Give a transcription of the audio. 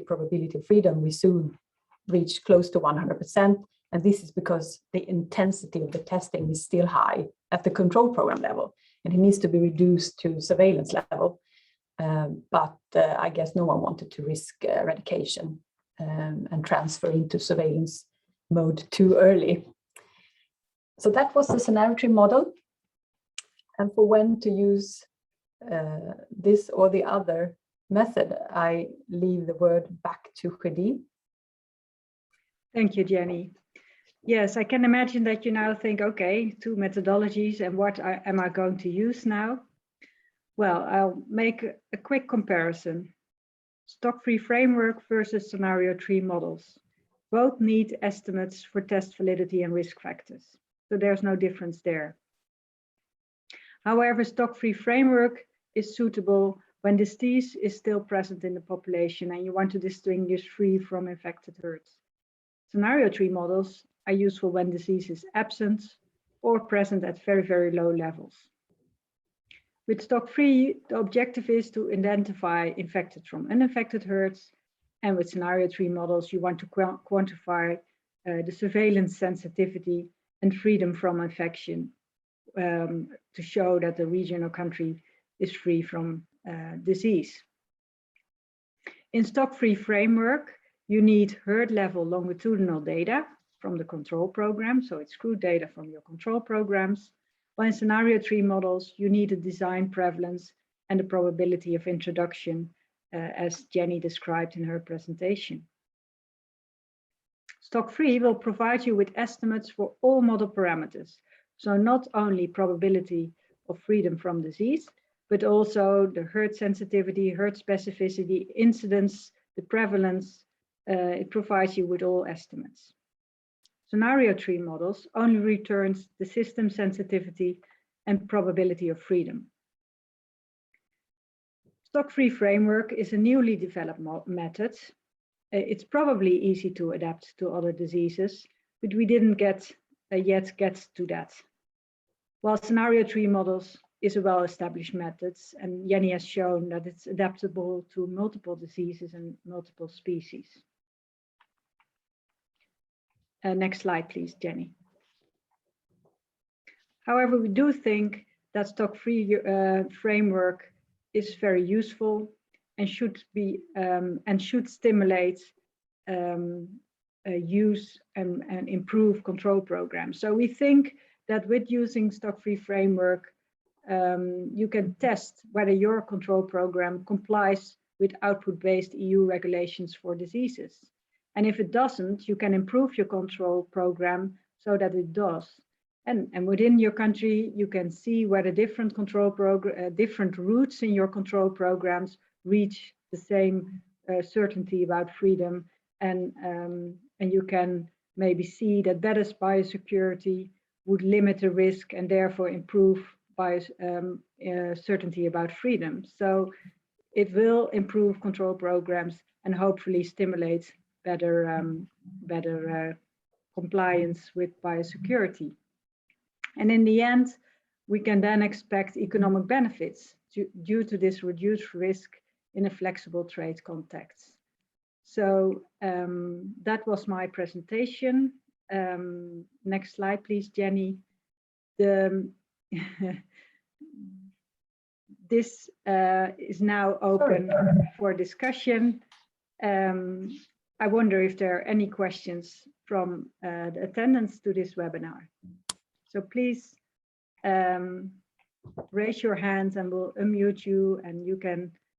probability of freedom, we soon reach close to 100%. And this is because the intensity of the testing is still high at the control program level, and it needs to be reduced to surveillance level. But I guess no one wanted to risk eradication and transfer into surveillance mode too early. So that was the scenario tree model. And for when to use this or the other method, I leave the word back to Khedi. Thank you, Jenny. Yes, I can imagine that you now think, okay, 2 methodologies, and what am I going to use now? Well, I'll make a quick comparison. STOC-free framework versus scenario tree models. Both need estimates for test validity and risk factors, so there's no difference there. However, STOC-free framework is suitable when disease is still present in the population and you want to distinguish free from infected herds. Scenario tree models are useful when disease is absent or present at very, very low levels. With STOC-free, the objective is to identify infected from uninfected herds, and with scenario tree models, you want to quantify the surveillance sensitivity and freedom from infection to show that the region or country is free from disease. In STOC-free framework, you need herd level longitudinal data from the control program, so it's crude data from your control programs. While in scenario tree models, you need a design prevalence and the probability of introduction, as Jenny described in her presentation. STOC-free will provide you with estimates for all model parameters, so not only probability of freedom from disease, but also the herd sensitivity, herd specificity, incidence, the prevalence. It provides you with all estimates. Scenario tree models only returns the system sensitivity and probability of freedom. STOC-free framework is a newly developed method. It's probably easy to adapt to other diseases, but we didn't yet get to that. While scenario tree models is a well-established method, and Jenny has shown that it's adaptable to multiple diseases and multiple species. Next slide, please, Jenny. However, we do think that STOC-free framework is very useful and should stimulate use and improve control programs. So we think that with using STOC-free framework, you can test whether your control program complies with output-based EU regulations for diseases. And if it doesn't, you can improve your control program so that it does. And within your country, you can see whether different different routes in your control programs reach the same certainty about freedom, and you can maybe see that better biosecurity would limit the risk and therefore improve certainty about freedom. So it will improve control programs and hopefully stimulate better compliance with biosecurity. And in the end, we can then expect economic benefits due to this reduced risk in a flexible trade context. So that was my presentation. Next slide, please, Jenny. This is now open for discussion. I wonder if there are any questions from the attendants to this webinar. So please raise your hands and we'll unmute you, and you can